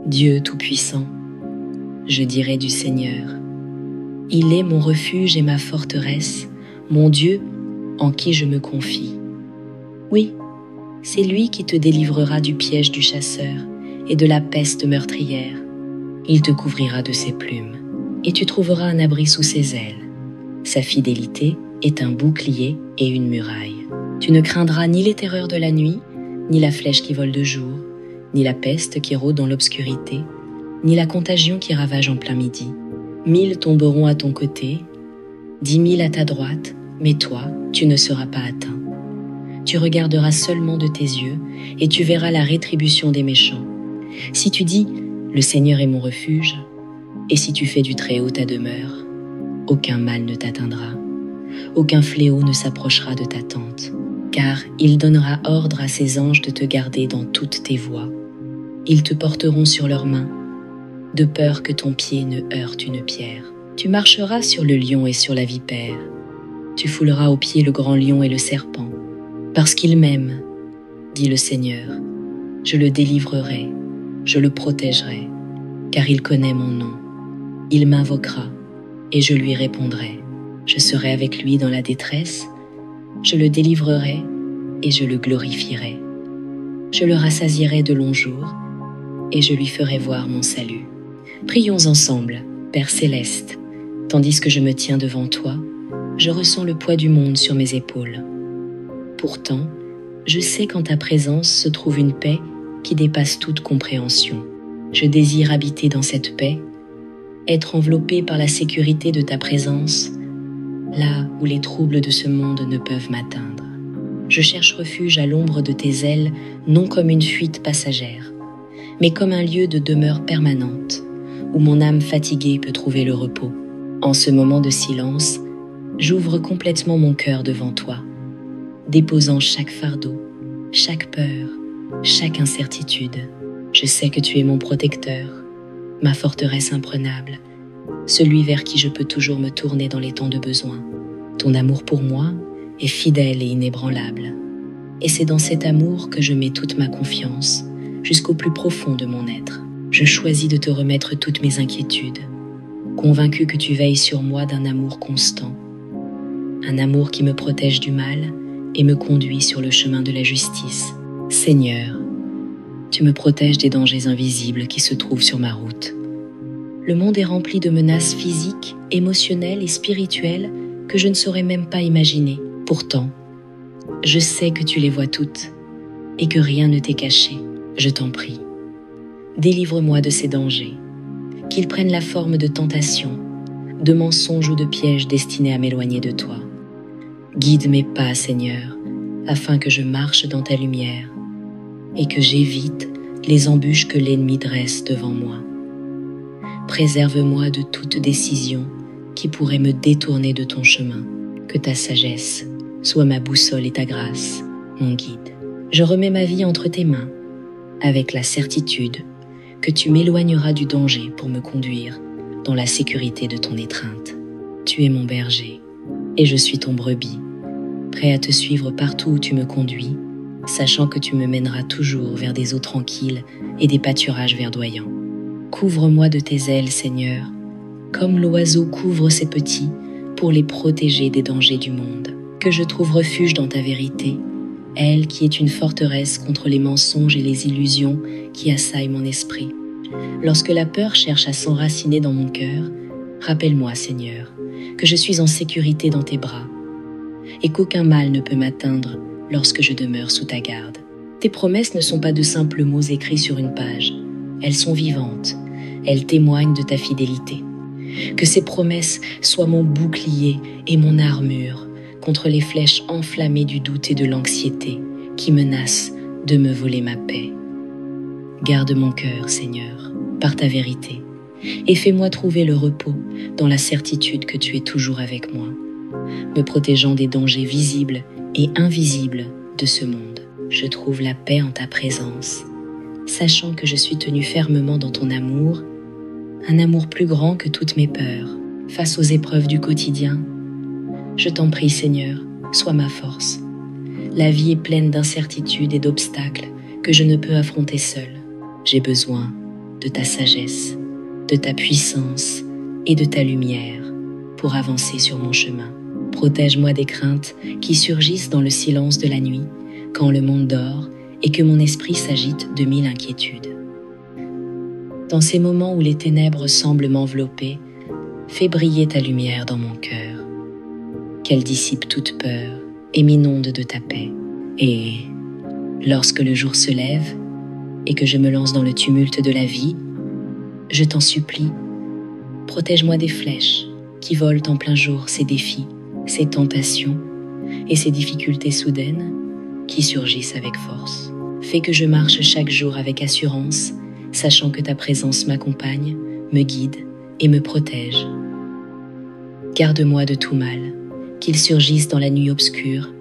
Dieu Tout-Puissant, je dirai du Seigneur: il est mon refuge et ma forteresse, mon Dieu en qui je me confie. Oui, c'est lui qui te délivrera du piège du chasseur et de la peste meurtrière. Il te couvrira de ses plumes, et tu trouveras un abri sous ses ailes. Sa fidélité est un bouclier et une muraille. Tu ne craindras ni les terreurs de la nuit, ni la flèche qui vole de jour, ni la peste qui rôde dans l'obscurité, ni la contagion qui ravage en plein midi. 1000 tomberont à ton côté, 10 000 à ta droite, mais toi, tu ne seras pas atteint. Tu regarderas seulement de tes yeux, et tu verras la rétribution des méchants. Si tu dis « Le Seigneur est mon refuge », et si tu fais du Très-Haut ta demeure, aucun mal ne t'atteindra, aucun fléau ne s'approchera de ta tente, car il donnera ordre à ses anges de te garder dans toutes tes voies. Ils te porteront sur leurs mains, de peur que ton pied ne heurte une pierre. Tu marcheras sur le lion et sur la vipère. Tu fouleras aux pieds le grand lion et le serpent. Parce qu'il m'aime, dit le Seigneur, je le délivrerai, je le protégerai, car il connaît mon nom. Il m'invoquera, et je lui répondrai. Je serai avec lui dans la détresse, je le délivrerai, et je le glorifierai. Je le rassasierai de longs jours, et je lui ferai voir mon salut. Prions ensemble, Père Céleste. Tandis que je me tiens devant toi, je ressens le poids du monde sur mes épaules. Pourtant, je sais qu'en ta présence se trouve une paix qui dépasse toute compréhension. Je désire habiter dans cette paix, être enveloppé par la sécurité de ta présence, là où les troubles de ce monde ne peuvent m'atteindre. Je cherche refuge à l'ombre de tes ailes, non comme une fuite passagère, mais comme un lieu de demeure permanente, où mon âme fatiguée peut trouver le repos. En ce moment de silence, j'ouvre complètement mon cœur devant toi, déposant chaque fardeau, chaque peur, chaque incertitude. Je sais que tu es mon protecteur, ma forteresse imprenable, celui vers qui je peux toujours me tourner dans les temps de besoin. Ton amour pour moi est fidèle et inébranlable. Et c'est dans cet amour que je mets toute ma confiance, jusqu'au plus profond de mon être. Je choisis de te remettre toutes mes inquiétudes, convaincu que tu veilles sur moi d'un amour constant, un amour qui me protège du mal et me conduit sur le chemin de la justice. Seigneur, tu me protèges des dangers invisibles qui se trouvent sur ma route. Le monde est rempli de menaces physiques, émotionnelles et spirituelles que je ne saurais même pas imaginer. Pourtant, je sais que tu les vois toutes et que rien ne t'est caché. Je t'en prie, délivre-moi de ces dangers, qu'ils prennent la forme de tentations, de mensonges ou de pièges destinés à m'éloigner de toi. Guide mes pas, Seigneur, afin que je marche dans ta lumière et que j'évite les embûches que l'ennemi dresse devant moi. Préserve-moi de toute décision qui pourrait me détourner de ton chemin. Que ta sagesse soit ma boussole et ta grâce, mon guide. Je remets ma vie entre tes mains, avec la certitude que tu m'éloigneras du danger pour me conduire dans la sécurité de ton étreinte. Tu es mon berger, et je suis ton brebis, prêt à te suivre partout où tu me conduis, sachant que tu me mèneras toujours vers des eaux tranquilles et des pâturages verdoyants. Couvre-moi de tes ailes, Seigneur, comme l'oiseau couvre ses petits pour les protéger des dangers du monde. Que je trouve refuge dans ta vérité, elle qui est une forteresse contre les mensonges et les illusions qui assaillent mon esprit. Lorsque la peur cherche à s'enraciner dans mon cœur, rappelle-moi, Seigneur, que je suis en sécurité dans tes bras et qu'aucun mal ne peut m'atteindre lorsque je demeure sous ta garde. Tes promesses ne sont pas de simples mots écrits sur une page. Elles sont vivantes, elles témoignent de ta fidélité. Que ces promesses soient mon bouclier et mon armure contre les flèches enflammées du doute et de l'anxiété qui menacent de me voler ma paix. Garde mon cœur, Seigneur, par ta vérité, et fais-moi trouver le repos dans la certitude que tu es toujours avec moi, me protégeant des dangers visibles et invisibles de ce monde. Je trouve la paix en ta présence, sachant que je suis tenu fermement dans ton amour, un amour plus grand que toutes mes peurs, face aux épreuves du quotidien. Je t'en prie, Seigneur, sois ma force. La vie est pleine d'incertitudes et d'obstacles que je ne peux affronter seul. J'ai besoin de ta sagesse, de ta puissance et de ta lumière pour avancer sur mon chemin. Protège-moi des craintes qui surgissent dans le silence de la nuit, quand le monde dort et que mon esprit s'agite de mille inquiétudes. Dans ces moments où les ténèbres semblent m'envelopper, fais briller ta lumière dans mon cœur, qu'elle dissipe toute peur et m'inonde de ta paix. Et lorsque le jour se lève et que je me lance dans le tumulte de la vie, je t'en supplie, protège-moi des flèches qui volent en plein jour ces défis, ces tentations et ces difficultés soudaines qui surgissent avec force. Fais que je marche chaque jour avec assurance, sachant que ta présence m'accompagne, me guide et me protège. Garde-moi de tout mal, qu'il surgisse dans la nuit obscure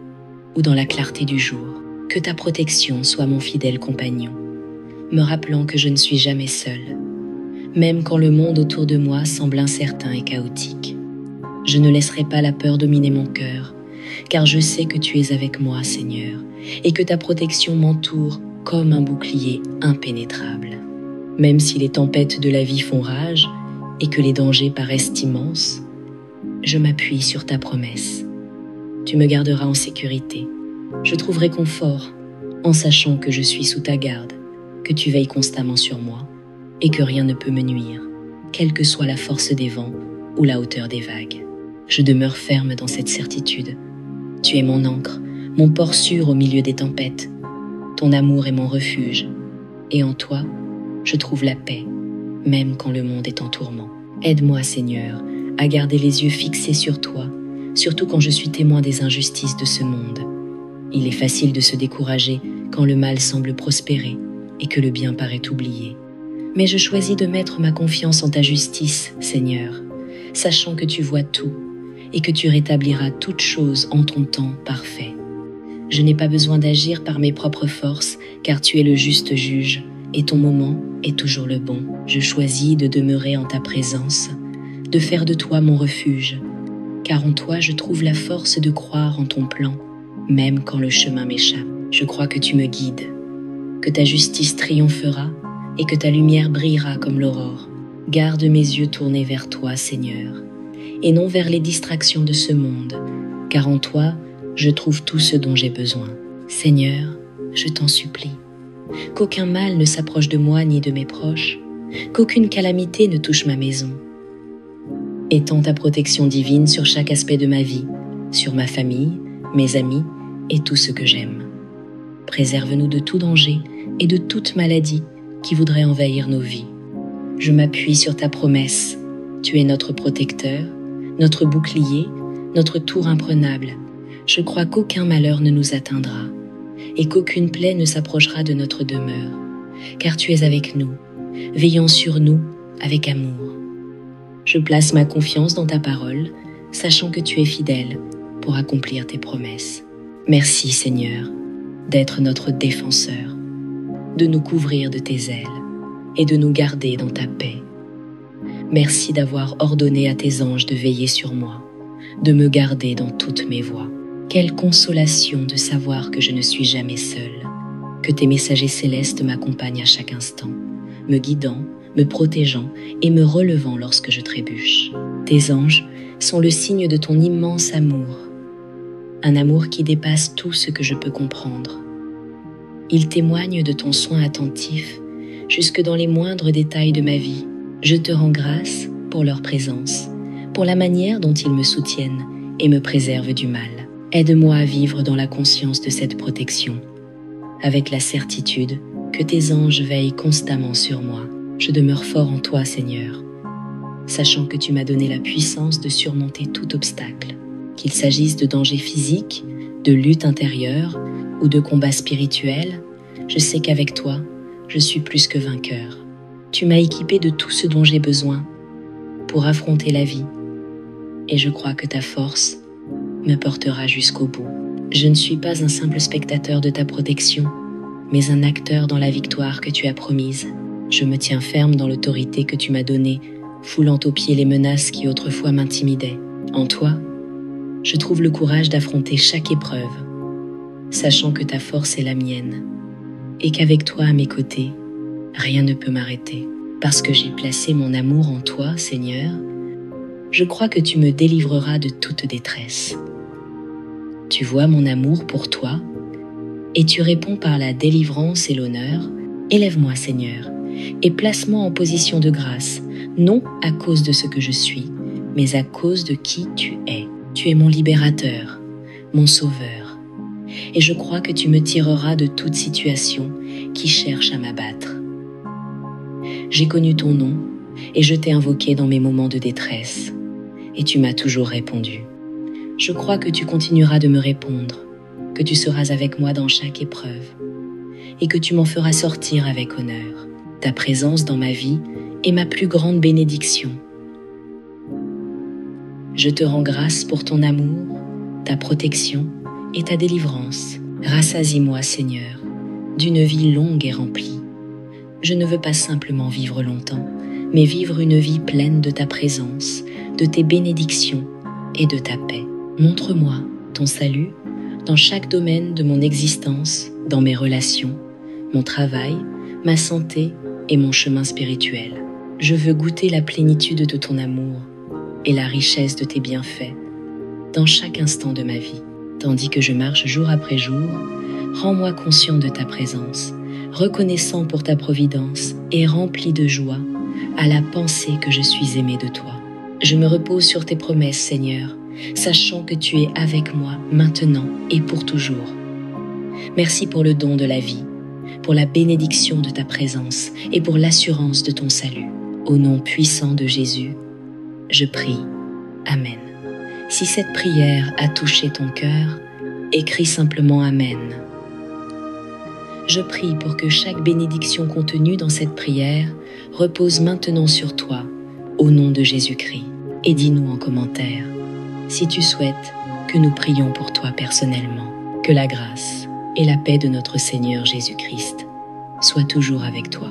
ou dans la clarté du jour. Que ta protection soit mon fidèle compagnon, me rappelant que je ne suis jamais seule, même quand le monde autour de moi semble incertain et chaotique. Je ne laisserai pas la peur dominer mon cœur, car je sais que tu es avec moi, Seigneur, et que ta protection m'entoure comme un bouclier impénétrable. Même si les tempêtes de la vie font rage et que les dangers paraissent immenses, je m'appuie sur ta promesse. Tu me garderas en sécurité. Je trouverai confort en sachant que je suis sous ta garde, que tu veilles constamment sur moi et que rien ne peut me nuire, quelle que soit la force des vents ou la hauteur des vagues. Je demeure ferme dans cette certitude. Tu es mon ancre, mon port sûr au milieu des tempêtes. Ton amour est mon refuge, et en toi, je trouve la paix, même quand le monde est en tourment. Aide-moi, Seigneur, à garder les yeux fixés sur toi, surtout quand je suis témoin des injustices de ce monde. Il est facile de se décourager quand le mal semble prospérer et que le bien paraît oublié. Mais je choisis de mettre ma confiance en ta justice, Seigneur, sachant que tu vois tout et que tu rétabliras toutes choses en ton temps parfait. Je n'ai pas besoin d'agir par mes propres forces, car tu es le juste juge et ton moment est toujours le bon. Je choisis de demeurer en ta présence, de faire de toi mon refuge, car en toi je trouve la force de croire en ton plan, même quand le chemin m'échappe. Je crois que tu me guides, que ta justice triomphera et que ta lumière brillera comme l'aurore. Garde mes yeux tournés vers toi, Seigneur, et non vers les distractions de ce monde, car en toi, je trouve tout ce dont j'ai besoin. Seigneur, je t'en supplie, qu'aucun mal ne s'approche de moi ni de mes proches, qu'aucune calamité ne touche ma maison. Étends ta protection divine sur chaque aspect de ma vie, sur ma famille, mes amis et tout ce que j'aime. Préserve-nous de tout danger et de toute maladie qui voudrait envahir nos vies. Je m'appuie sur ta promesse. Tu es notre protecteur, notre bouclier, notre tour imprenable. Je crois qu'aucun malheur ne nous atteindra et qu'aucune plaie ne s'approchera de notre demeure, car tu es avec nous, veillant sur nous avec amour. Je place ma confiance dans ta parole, sachant que tu es fidèle pour accomplir tes promesses. Merci, Seigneur, d'être notre défenseur, de nous couvrir de tes ailes et de nous garder dans ta paix. Merci d'avoir ordonné à tes anges de veiller sur moi, de me garder dans toutes mes voies. Quelle consolation de savoir que je ne suis jamais seule, que tes messagers célestes m'accompagnent à chaque instant, me guidant, me protégeant et me relevant lorsque je trébuche. Tes anges sont le signe de ton immense amour, un amour qui dépasse tout ce que je peux comprendre. Ils témoignent de ton soin attentif jusque dans les moindres détails de ma vie. Je te rends grâce pour leur présence, pour la manière dont ils me soutiennent et me préservent du mal. Aide-moi à vivre dans la conscience de cette protection, avec la certitude que tes anges veillent constamment sur moi. Je demeure fort en toi, Seigneur, sachant que tu m'as donné la puissance de surmonter tout obstacle, qu'il s'agisse de dangers physiques, de lutte intérieure ou de combats spirituels. Je sais qu'avec toi, je suis plus que vainqueur. Tu m'as équipé de tout ce dont j'ai besoin pour affronter la vie, et je crois que ta force me portera jusqu'au bout. Je ne suis pas un simple spectateur de ta protection, mais un acteur dans la victoire que tu as promise. Je me tiens ferme dans l'autorité que tu m'as donnée, foulant aux pieds les menaces qui autrefois m'intimidaient. En toi, je trouve le courage d'affronter chaque épreuve, sachant que ta force est la mienne, et qu'avec toi à mes côtés, rien ne peut m'arrêter. Parce que j'ai placé mon amour en toi, Seigneur, je crois que tu me délivreras de toute détresse. Tu vois mon amour pour toi et tu réponds par la délivrance et l'honneur. Élève-moi, Seigneur, et place-moi en position de grâce, non à cause de ce que je suis, mais à cause de qui tu es. Tu es mon libérateur, mon sauveur, et je crois que tu me tireras de toute situation qui cherche à m'abattre. J'ai connu ton nom et je t'ai invoqué dans mes moments de détresse, et tu m'as toujours répondu. Je crois que tu continueras de me répondre, que tu seras avec moi dans chaque épreuve, et que tu m'en feras sortir avec honneur. Ta présence dans ma vie est ma plus grande bénédiction. Je te rends grâce pour ton amour, ta protection et ta délivrance. Rassasie-moi, Seigneur, d'une vie longue et remplie. Je ne veux pas simplement vivre longtemps, mais vivre une vie pleine de ta présence, de tes bénédictions et de ta paix. Montre-moi ton salut dans chaque domaine de mon existence, dans mes relations, mon travail, ma santé et mon chemin spirituel. Je veux goûter la plénitude de ton amour et la richesse de tes bienfaits dans chaque instant de ma vie. Tandis que je marche jour après jour, rends-moi conscient de ta présence, reconnaissant pour ta providence et rempli de joie à la pensée que je suis aimé de toi. Je me repose sur tes promesses, Seigneur, sachant que tu es avec moi maintenant et pour toujours. Merci pour le don de la vie, pour la bénédiction de ta présence et pour l'assurance de ton salut. Au nom puissant de Jésus, je prie. Amen. Si cette prière a touché ton cœur, écris simplement Amen. Je prie pour que chaque bénédiction contenue dans cette prière repose maintenant sur toi, au nom de Jésus-Christ. Et dis-nous en commentaire si tu souhaites que nous prions pour toi personnellement. Que la grâce et la paix de notre Seigneur Jésus-Christ soient toujours avec toi.